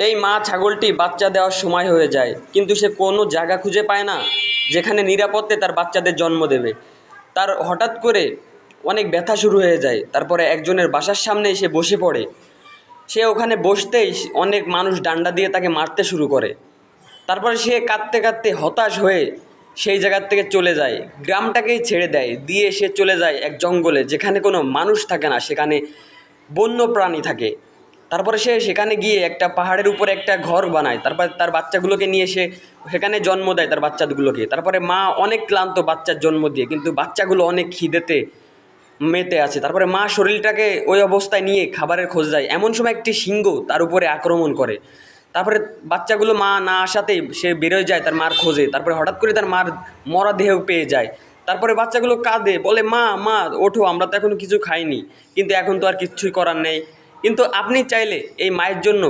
এই মা ছাগলটি বাচ্চা দেওয়ার সময় হয়ে যায়, কিন্তু সে কোনো জায়গা খুঁজে পায় না যেখানে নিরাপদে তার বাচ্চাদের জন্ম দেবে। তার হঠাৎ করে অনেক ব্যথা শুরু হয়ে যায়। তারপরে একজনের বাসার সামনে এসে বসে পড়ে। সে ওখানে বসতেই অনেক মানুষ ডান্ডা দিয়ে তাকে মারতে শুরু করে। তারপরে সে কাঁদতে কাঁদতে হতাশ হয়ে সেই জায়গার থেকে চলে যায়, গ্রামটাকেই ছেড়ে দেয়, দিয়ে সে চলে যায় এক জঙ্গলে, যেখানে কোনো মানুষ থাকে না, সেখানে বন্য প্রাণী থাকে। তারপরে সে সেখানে গিয়ে একটা পাহাড়ের উপরে একটা ঘর বানায়। তারপর তার বাচ্চাগুলোকে নিয়ে সে সেখানে জন্ম দেয় তার বাচ্চাগুলোকে। তারপরে মা অনেক ক্লান্ত বাচ্চার জন্ম দিয়ে, কিন্তু বাচ্চাগুলো অনেক খিদেতে মেতে আছে। তারপরে মা শরীরটাকে ওই অবস্থায় নিয়ে খাবারের খোঁজ যায়। এমন সময় একটি সিংহ তার উপরে আক্রমণ করে। তারপরে বাচ্চাগুলো মা না আসাতেই সে বেরোয় যায় তার মার খোঁজে। তারপরে হঠাৎ করে তার মার মরা দেহ পেয়ে যায়। তারপরে বাচ্চাগুলো কাঁদে, বলে, মা মা ওঠো, আমরা তো এখনো কিছু খাইনি, কিন্তু এখন তো আর কিচ্ছুই করার নেই। কিন্তু আপনি চাইলে এই মায়ের জন্য